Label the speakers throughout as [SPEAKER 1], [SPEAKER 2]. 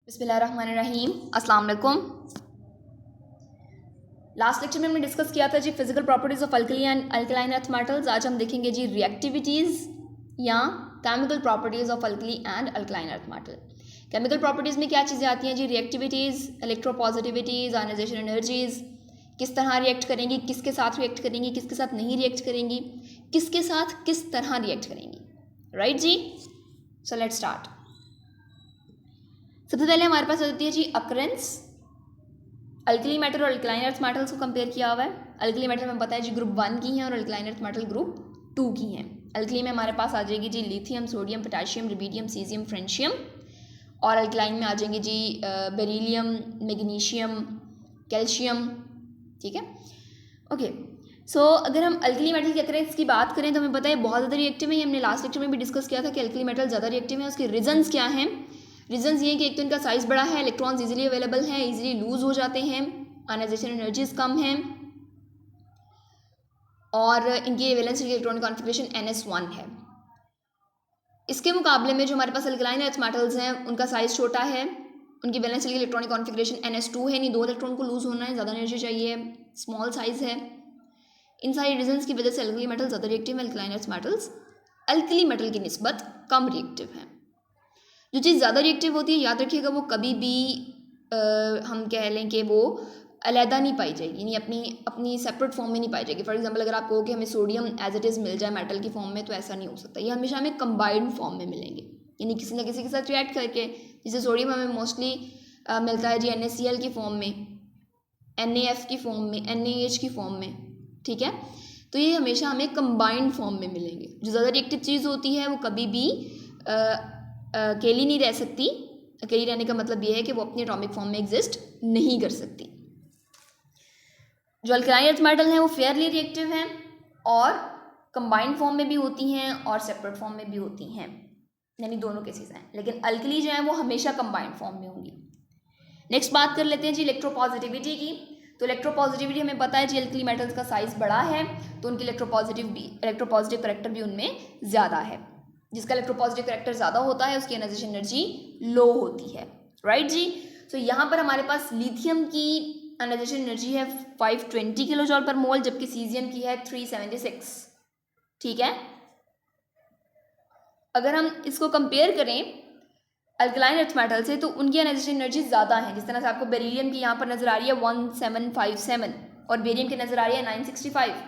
[SPEAKER 1] बिस्मिल्लाहिर्रहमानिर्रहीम, अस्सलाम वालेकुम। लास्ट लेक्चर में हमने डिस्कस किया था जी physical properties of alkali and alkaline earth metals. आज हम देखेंगे जी रिएक्टिविटीज़ या chemical properties of alkali and alkaline earth metal. Chemical properties में क्या चीज़ें आती हैं जी? रिएक्टिविटीज़, इलेक्ट्रोपॉजिटिविटीज़, आयनाइजेशन एनर्जीज़, किस तरह रिएक्ट करेंगी, किसके साथ रिएक्ट करेंगी, किसके साथ नहीं रिएक्ट करेंगी, किसके साथ किस तरह रिएक्ट करेंगी। राइट जी, सो लेट्स स्टार्ट। सबसे पहले हमारे पास होती है जी अकरेंस। अल्कली मेटल और अल्कलाइन अर्थ मेटल्स को कंपेयर किया हुआ है। अल्कली मेटल में पता है जी ग्रुप 1 की हैं और अल्कलाइन अर्थ मेटल ग्रुप 2 की हैं। अल्कली में हमारे पास आ जाएगी जी lithium, sodium, potassium, rubidium, caesium, francium. और अल्कलाइन में आ जाएंगे जी बेरिलियम, मैग्नीशियम, कैल्शियम। ठीक है, ओके। सो अगर हम अल्कली मेटल के अकरेंस की बात करें तो हमें पता है बहुत ज़्यादा रिएक्टिव है। ये हमने लास्ट लेक्चर में भी डिस्कस किया था कि अल्कली मेटल ज़्यादा रिएक्टिव है। उसके रीजंस क्या हैं? रीजंस ये कि एक तो इनका साइज़ बड़ा है, इलेक्ट्रॉन्स इजीली अवेलेबल हैं, इजीली लूज हो जाते हैं, आयनाइजेशन एनर्जीज कम हैं और इनकी वैलेंस इलेक्ट्रॉनिक कॉन्फ़िगरेशन NS1 है। इसके मुकाबले में जो हमारे पास अल्कलाइन अर्थ मेटल्स हैं उनका साइज़ छोटा है, उनकी वैलेंस इलेक्ट्रॉनिक कॉन्फ़िगरेशन NS2 है, नहीं 2 इलेक्ट्रॉन को लूज होना है, ज़्यादा एनर्जी चाहिए, स्मॉल साइज़ है। इन सारी रीजंस की वजह से अल्कली मेटल ज़्यादा रिएक्टिव है, alkaline earth metals alkali metal की निस्बत कम रिएक्टिव हैं। जो चीज़ ज़्यादा रिएक्टिव होती है, याद रखिएगा, वो कभी भी हम कह लें कि वो अलहदा नहीं पाई जाएगी, यानी अपनी सेपरेट फॉर्म में नहीं पाई जाएगी। फॉर एग्जांपल अगर आप कहो कि हमें सोडियम एज इट इज़ मिल जाए मेटल की फॉर्म में, तो ऐसा नहीं हो सकता। ये हमेशा हमें कंबाइंड फॉर्म में मिलेंगे, यानी किसी न किसी के साथ रिएक्ट करके। जैसे सोडियम हमें मोस्टली मिलता है जी NaCl की फॉर्म में, NaF की फॉर्म में, NaH की फॉर्म में। ठीक है, तो ये हमेशा हमें कंबाइंड फॉर्म में मिलेंगे। जो ज़्यादा रिएक्टिव चीज़ होती है वो कभी भी अकेली नहीं रह सकती। अकेली रहने का मतलब ये है कि वो अपनी एटॉमिक फॉर्म में एग्जिस्ट नहीं कर सकती। जो अल्कलाइन अर्थ मेटल हैं वो फेयरली रिएक्टिव हैं और कंबाइंड फॉर्म में भी होती हैं और सेपरेट फॉर्म में भी होती हैं, यानी दोनों केसेस हैं। लेकिन अल्कली जो है वो हमेशा कंबाइंड फॉर्म में होंगी। नेक्स्ट बात कर लेते हैं जी इलेक्ट्रोपॉजिटिविटी की। तो इलेक्ट्रोपॉजिटिविटी हमें पता है जी अल्कली मेटल्स का साइज़ बड़ा है, तो उनकी इलेक्ट्रोपॉजिटिव करेक्टर भी उनमें ज़्यादा है। जिसका इलेक्ट्रोपॉजिटिव करेक्टर ज़्यादा होता है उसकी आयनाइजेशन एनर्जी लो होती है। राइट जी, तो यहाँ पर हमारे पास लिथियम की आयनाइजेशन एनर्जी है 520 किलो जॉल पर मोल, जबकि सीजियम की है 376। ठीक है, अगर हम इसको कंपेयर करें अल्कलाइन अर्थ मेटल से तो उनकी आयनाइजेशन एनर्जी ज़्यादा है। जिस तरह से आपको बेरिलियम की यहाँ पर नजर आ रही है 1757 और बेरियम की नजर आ रही है 965।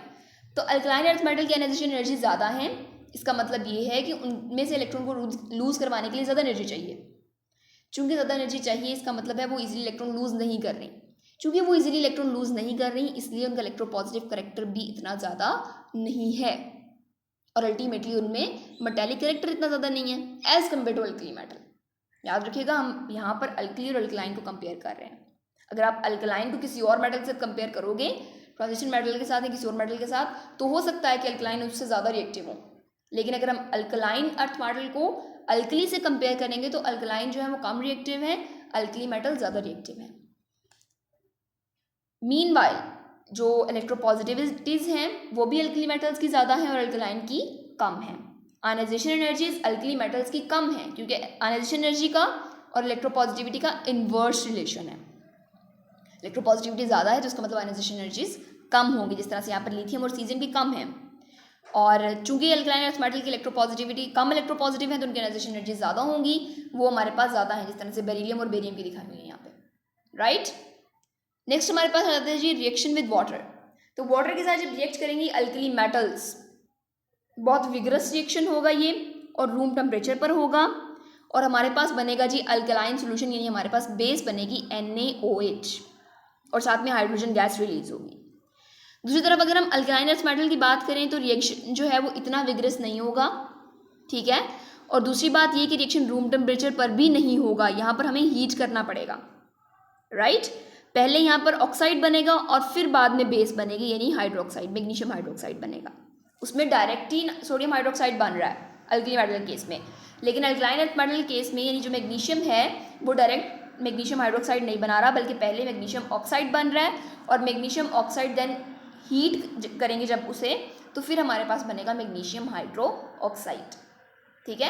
[SPEAKER 1] तो अल्कलाइन अर्थ मेटल की आयनाइजेशन एनर्जी ज़्यादा है। इसका मतलब ये है कि उनमें से इलेक्ट्रॉन को लूज करवाने के लिए ज़्यादा एनर्जी चाहिए। चूंकि ज़्यादा एनर्जी चाहिए, इसका मतलब है वो इजीली इलेक्ट्रॉन लूज नहीं कर रही। चूंकि वो इजीली इलेक्ट्रॉन लूज नहीं कर रही, इसलिए उनका इलेक्ट्रोपॉजिटिव करेक्टर भी इतना ज़्यादा नहीं है और अल्टीमेटली उनमें मेटेलिक करेक्टर इतना ज़्यादा नहीं है as compare to alkali metal. याद रखिएगा, हम यहाँ पर अल्कली और अल्कलाइन को कंपेयर कर रहे हैं। अगर आप अल्कलाइन को किसी और मेटल से कंपेयर करोगे, ट्रांजिशन मेटल के साथ या किसी और मेटल के साथ, तो हो सकता है कि अल्कलाइन उससे ज़्यादा रिएक्टिव हो। लेकिन अगर हम अल्कलाइन अर्थ मेटल को अल्कली से कंपेयर करेंगे तो अल्कलाइन जो है वो कम रिएक्टिव है, अल्कली मेटल ज़्यादा रिएक्टिव है। मीनवाइल जो इलेक्ट्रोपॉजिटिविटीज़ हैं वो भी अल्कली मेटल्स की ज़्यादा हैं और अल्कलाइन की कम है। आयनाइजेशन एनर्जीज अल्कली मेटल्स की कम है क्योंकि आयनाइजेशन एनर्जी का और इलेक्ट्रोपॉजिटिविटी का इन्वर्स रिलेशन है। इलेक्ट्रोपॉजिटिविटी ज़्यादा है तो इसका मतलब आयनाइजेशन एनर्जीज कम होंगी। जिस तरह से यहाँ पर लिथियम और सीजियम की कम है, और चूंकि अल्कलाइन अर्थ मेटल की इलेक्ट्रोपॉजिटिविटी कम इलेक्ट्रोपॉजिटिव है तो उनकी आयनाइजेशन एनर्जी ज़्यादा होंगी, वो हमारे पास ज़्यादा है, जिस तरह से बेरिलियम और बेरियम की दिखाई हुई है यहाँ पे। राइट, नेक्स्ट हमारे पास आता है जी रिएक्शन विद वाटर। तो वाटर के साथ जब रिएक्ट करेंगी अल्कली मेटल्स, बहुत विगरस रिएक्शन होगा ये और रूम टेम्परेचर पर होगा और हमारे पास बनेगा जी अल्कलाइन सॉल्यूशन, यानी हमारे पास बेस बनेगी NaOH और साथ में हाइड्रोजन गैस रिलीज होगी। दूसरी तरफ अगर हम अल्कलाइन अर्थ मेटल की बात करें तो रिएक्शन जो है वो इतना विगरस नहीं होगा। ठीक है, और दूसरी बात ये कि रिएक्शन रूम टेम्परेचर पर भी नहीं होगा, यहाँ पर हमें हीट करना पड़ेगा। राइट, पहले यहाँ पर ऑक्साइड बनेगा और फिर बाद में बेस बनेगी, यानी हाइड्रोक्साइड, मैग्नीशियम हाइड्रोक्साइड बनेगा। उसमें डायरेक्ट ही सोडियम हाइड्रोक्साइड बन रहा है अल्कली मेटल केस में, लेकिन अल्कलाइन अर्थ मेटल केस में यानी जो मैग्नीशियम है वो डायरेक्ट मैग्नीशियम हाइड्रोक्साइड नहीं बना रहा, बल्कि पहले मैग्नीशियम ऑक्साइड बन रहा है और मैग्नीशियम ऑक्साइड देन हीट करेंगे जब उसे, तो फिर हमारे पास बनेगा मैग्नीशियम हाइड्रो ऑक्साइड। ठीक है,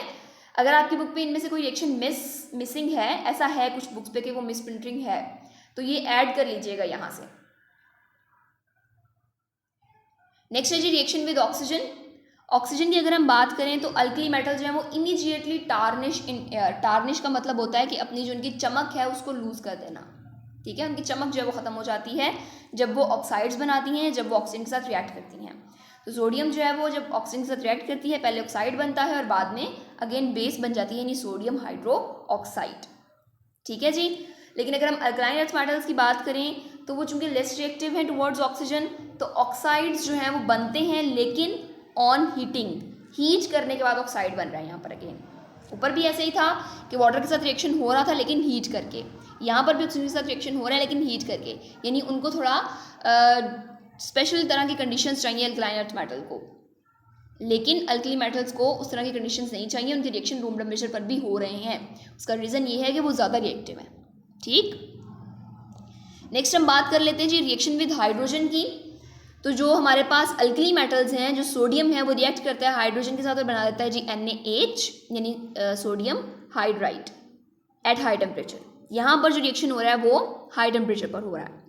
[SPEAKER 1] अगर आपकी बुक पे इनमें से कोई रिएक्शन मिसिंग है, ऐसा है कुछ बुक्स पे कि वो मिस प्रिंटिंग है, तो ये ऐड कर लीजिएगा यहाँ से। नेक्स्ट है जी रिएक्शन विद ऑक्सीजन। ऑक्सीजन की अगर हम बात करें तो अल्कली मेटल जो है वो immediately tarnish in air. Tarnish का मतलब होता है कि अपनी जो उनकी चमक है उसको लूज कर देना, ठीक है, उनकी चमक जो है वो ख़त्म हो जाती है जब वो ऑक्साइड्स बनाती हैं, जब वो ऑक्सीजन के साथ रिएक्ट करती हैं। तो सोडियम जो है वो जब ऑक्सीजन के साथ रिएक्ट करती है पहले ऑक्साइड बनता है और बाद में अगेन बेस बन जाती है, यानी सोडियम हाइड्रो ऑक्साइड, ठीक है जी। लेकिन अगर हम अल्कलाइन अर्थ मेटल्स की बात करें तो वो चूंकि लेस रिएक्टिव हैं टुवर्ड्स ऑक्सीजन, तो ऑक्साइड्स जो हैं वो बनते हैं लेकिन ऑन हीटिंग, हीट करने के बाद ऑक्साइड बन रहा है यहाँ पर। अगेन ऊपर भी ऐसे ही था कि वाटर के साथ रिएक्शन हो रहा था लेकिन हीट करके, यहाँ पर भी ऑक्सीजन के साथ रिएक्शन हो रहा है लेकिन हीट करके, यानी उनको थोड़ा स्पेशल तरह की कंडीशंस चाहिए अल्कलाइन अर्थ मेटल को, लेकिन अल्कली मेटल्स को उस तरह की कंडीशंस नहीं चाहिए, उनके रिएक्शन रूम टेम्परेचर पर भी हो रहे हैं। उसका रीज़न ये है कि वो ज़्यादा रिएक्टिव है, ठीक। नेक्स्ट हम बात कर लेते हैं जी रिएक्शन विद हाइड्रोजन की। तो जो हमारे पास अल्कली मेटल्स हैं, जो सोडियम है वो रिएक्ट करता है हाइड्रोजन के साथ और बना देता है जी NaH, यानी sodium hydride at high temperature. यहाँ पर जो रिएक्शन हो रहा है वो हाई टेम्परेचर पर हो रहा है।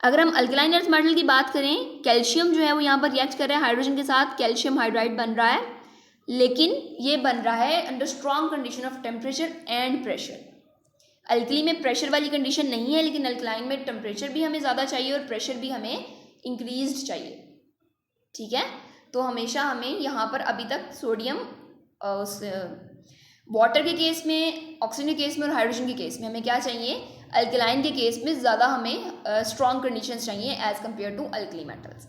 [SPEAKER 1] अगर हम अल्कलाइन अर्थ मेटल की बात करें, कैल्शियम जो है वो यहाँ पर रिएक्ट कर रहा है हाइड्रोजन के साथ, कैल्शियम हाइड्राइड बन रहा है, लेकिन ये बन रहा है under strong condition of temperature and pressure. Alkali में प्रेशर वाली कंडीशन नहीं है, लेकिन अल्कलाइन में टेम्परेचर भी हमें ज़्यादा चाहिए और प्रेशर भी हमें इंक्रीज्ड चाहिए, ठीक है। तो हमेशा हमें यहाँ पर अभी तक सोडियम वाटर के केस में, ऑक्सीजन के केस में और हाइड्रोजन के केस में हमें क्या चाहिए, अल्कलाइन के केस में ज़्यादा हमें स्ट्रॉन्ग कंडीशंस चाहिए as compare to alkali metals.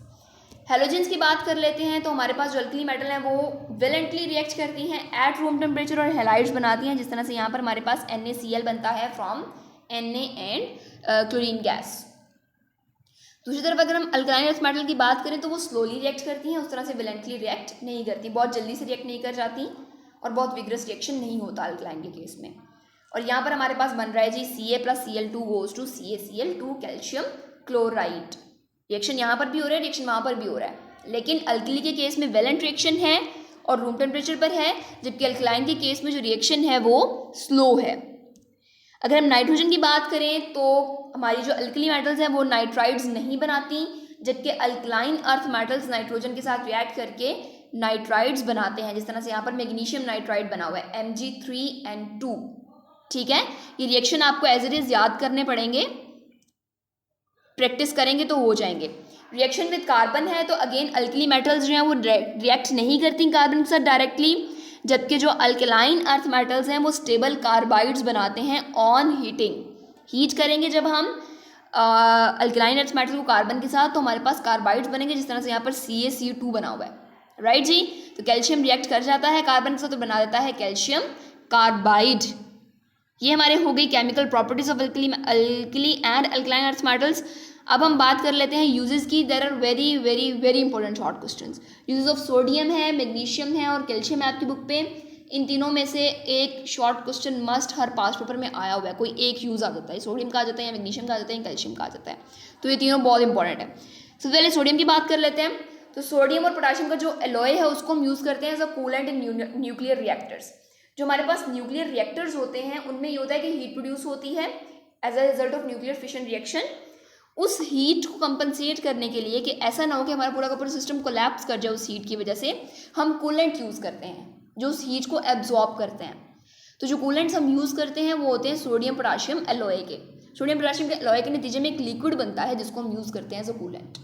[SPEAKER 1] Halogens की बात कर लेते हैं तो हमारे पास जो अल्कली मेटल हैं वो वेलेंटली रिएक्ट करती हैं एट रूम टेम्परेचर और हेलाइड्स बनाती हैं, जिस तरह से यहाँ पर हमारे पास NaCl बनता है from Na and chlorine gas. दूसरी तरफ अगर हम अल्कलाइन अर्थ मेटल की बात करें तो वो स्लोली रिएक्ट करती हैं, उस तरह से वेलेंटली रिएक्ट नहीं करती, बहुत जल्दी से रिएक्ट नहीं कर जाती और बहुत विग्रस रिएक्शन नहीं होता अल्कलाइन के केस में। और यहाँ पर हमारे पास बन रहा है जी Ca+Cl2 goes to CaCl2 calcium chloride. Reaction यहाँ पर भी हो रहा है, रिएक्शन वहाँ पर भी हो रहा है, लेकिन अल्कली के केस में वेलेंट रिएक्शन है और रूम टेम्परेचर पर है, जबकि अल्कलाइन के केस में जो रिएक्शन है वो स्लो है। अगर हम नाइट्रोजन की बात करें तो हमारी जो अल्कली मेटल्स हैं वो नाइट्राइड्स नहीं बनाती, जबकि अल्कलाइन अर्थ मेटल्स नाइट्रोजन के साथ रिएक्ट करके नाइट्राइड्स बनाते हैं, जिस तरह से यहाँ पर मैग्नीशियम नाइट्राइड बना हुआ है Mg3N2, ठीक है। ये रिएक्शन आपको एज इट इज याद करने पड़ेंगे, प्रैक्टिस करेंगे तो हो जाएंगे। रिएक्शन विद कार्बन है तो अगेन अल्कली मेटल्स जो हैं वो रिएक्ट नहीं करती कार्बन के साथ डायरेक्टली, जबकि जो अल्कलाइन अर्थ मेटल्स हैं वो स्टेबल कार्बाइड्स बनाते हैं ऑन हीटिंग। हीट करेंगे जब हम अल्कलाइन अर्थ मेटल को कार्बन के साथ, तो हमारे पास कार्बाइड्स बनेंगे, जिस तरह से यहाँ पर CaCO2 बना हुआ है, राइट जी। तो कैल्शियम रिएक्ट कर जाता है कार्बन के साथ तो बना देता है कैल्शियम कार्बाइड। ये हमारे हो गई chemical properties of alkali and alkaline earth metals. अब हम बात कर लेते हैं यूजेस की। There are very very very important short questions. Uses of sodium है, मैग्नीशियम है और कैल्शियम है आपकी बुक पे। इन तीनों में से एक शॉर्ट क्वेश्चन मस्ट हर पास पेपर में आया हुआ है, कोई एक यूज़ आ जाता है, सोडियम का आ जाता है या मैग्नीशियम का आ जाता है या कैल्शियम का आ जाता है, तो ये तीनों बहुत इंपॉर्टेंट है। सबसे पहले सोडियम की बात कर लेते हैं। तो सोडियम और पोटाशियम का जो एलॉय है उसको हम यूज़ करते हैं as a coolant in nuclear reactors. जो हमारे पास न्यूक्लियर रिएक्टर्स होते हैं उनमें ये होता है कि हीट प्रोड्यूस होती है as a result of nuclear fission reaction. उस हीट को कंपनसेट करने के लिए कि ऐसा ना हो कि हमारा पूरा का पूरा सिस्टम कोलैप्स कर जाए उस हीट की वजह से, हम कूलेंट यूज़ करते हैं जो उस हीट को एब्जॉर्ब करते हैं। तो जो कूलेंट्स हम यूज़ करते हैं वो होते हैं सोडियम पोटाशियम एलॉय के। सोडियम पोटाशियम के एलॉय के नतीजे में एक लिक्विड बनता है जिसको हम यूज़ करते हैं एज अ कूलेंट।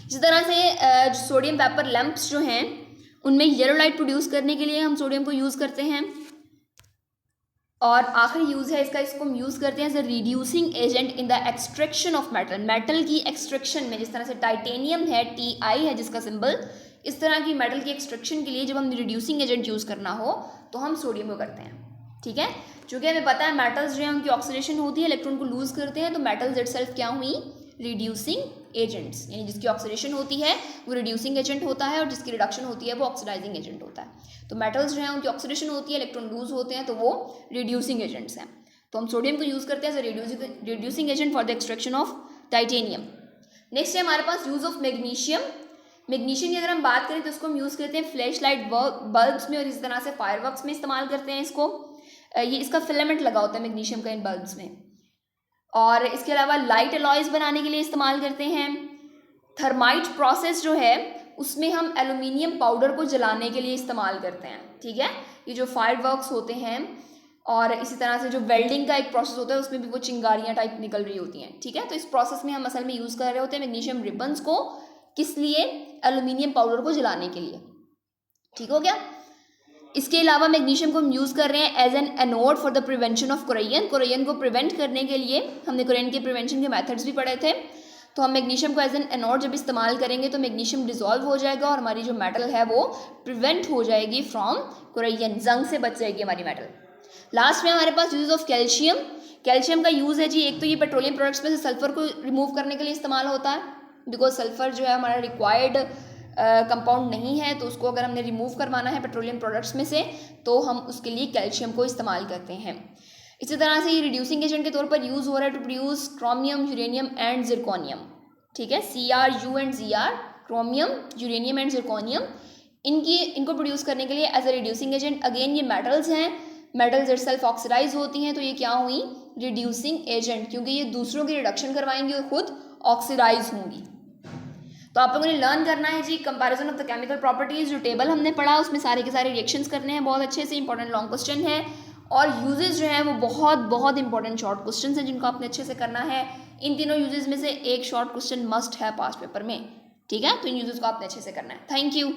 [SPEAKER 1] इसी तरह से सोडियम वेपर लैंप्स जो हैं उनमें येलो लाइट प्रोड्यूस करने के लिए हम सोडियम को यूज़ करते हैं। और आखिरी यूज़ है इसका, इसको हम यूज़ करते हैं as a reducing agent in the extraction of metal. Metal की एक्सट्रैक्शन में, जिस तरह से टाइटेनियम है, Ti है जिसका सिंबल, इस तरह की मेटल की एक्सट्रैक्शन के लिए जब हम रिड्यूसिंग एजेंट यूज़ करना हो तो हम सोडियम को करते हैं, ठीक है। चूँकि हमें पता है मेटल्स जो है उनकी ऑक्सीडेशन होती है, इलेक्ट्रॉन को लूज़ करते हैं, तो मेटल्स इटसेल्फ क्या हुई, रिड्यूसिंग एजेंट्स, यानी जिसकी ऑक्सीडेशन होती है वो रिड्यूसिंग एजेंट होता है और जिसकी रिडक्शन होती है वो ऑक्सीडाइजिंग एजेंट होता है। तो मेटल्स जो है उनकी ऑक्सीडेशन होती है, इलेक्ट्रॉन लूज होते हैं, तो वो रिड्यूसिंग एजेंट्स हैं। तो हम सोडियम को यूज़ करते हैं as a reducing agent for the extraction of titanium. Next है हमारे पास यूज़ ऑफ मैग्नीशियम। मैग्नीशियम की अगर हम बात करें तो इसको हम यूज़ करते हैं फ्लैश लाइट बल्ब्स में और इसी तरह से फायरवर्क्स में इस्तेमाल करते हैं इसको। ये इसका फिलामेंट लगा होता है मैग्नीशियम का इन बल्ब्स में। और इसके अलावा लाइट अलॉयज़ बनाने के लिए इस्तेमाल करते हैं। थर्माइट प्रोसेस जो है उसमें हम एल्यूमिनियम पाउडर को जलाने के लिए इस्तेमाल करते हैं, ठीक है। ये जो फायरवर्क्स होते हैं और इसी तरह से जो वेल्डिंग का एक प्रोसेस होता है उसमें भी वो चिंगारियाँ टाइप निकल रही होती हैं, ठीक है। तो इस प्रोसेस में हम असल में यूज़ कर रहे होते हैं मैग्नीशियम रिबन्स को, किस लिए? एल्यूमिनियम पाउडर को जलाने के लिए, ठीक हो गया। इसके अलावा मैग्नीशियम को हम यूज़ कर रहे हैं as an anode for the prevention of corrosion. Corrosion को प्रिवेंट करने के लिए हमने कोरेजन के प्रिवेंशन के मेथड्स भी पढ़े थे। तो हम मैग्नीशियम को एज एन एनोड जब इस्तेमाल करेंगे तो मैग्नीशियम डिसॉल्व हो जाएगा और हमारी जो मेटल है वो प्रिवेंट हो जाएगी फ्रॉम कोरेजन, जंग से बच जाएगी हमारी मेटल। लास्ट में हमारे पास यूज ऑफ कैल्शियम। कैल्शियम का यूज़ है जी, एक तो ये पेट्रोलियम प्रोडक्ट्स में से सल्फर को रिमूव करने के लिए इस्तेमाल होता है, बिकॉज सल्फर जो है हमारा रिक्वायर्ड कंपाउंड नहीं है, तो उसको अगर हमने रिमूव करवाना है पेट्रोलियम प्रोडक्ट्स में से तो हम उसके लिए कैल्शियम को इस्तेमाल करते हैं। इसी तरह से ये रिड्यूसिंग एजेंट के तौर पर यूज़ हो रहा है to produce chromium, uranium and zirconium, ठीक है। CrU and Zr, chromium, uranium and zirconium, इनको प्रोड्यूस करने के लिए as a reducing agent. Again ये मेटल्स हैं, मेटल्स इटसेल्फ ऑक्सीडाइज होती हैं, तो ये क्या हुई? रिड्यूसिंग एजेंट, क्योंकि ये दूसरों की रिडक्शन करवाएंगी और खुद ऑक्सीडाइज होंगी। तो आप लोगों ने लर्न करना है जी comparison of the chemical properties. जो टेबल हमने पढ़ा उसमें सारे के सारे रिएक्शंस करने हैं बहुत अच्छे से, इंपॉर्टेंट लॉन्ग क्वेश्चन है और यूजेस जो है वो बहुत बहुत इंपॉर्टेंट शॉर्ट क्वेश्चन हैं जिनको आपने अच्छे से करना है। इन तीनों यूजेस में से एक शॉर्ट क्वेश्चन मस्ट है पास्ट पेपर में, ठीक है। तो इन यूजेस को आपने अच्छे से करना है। Thank you.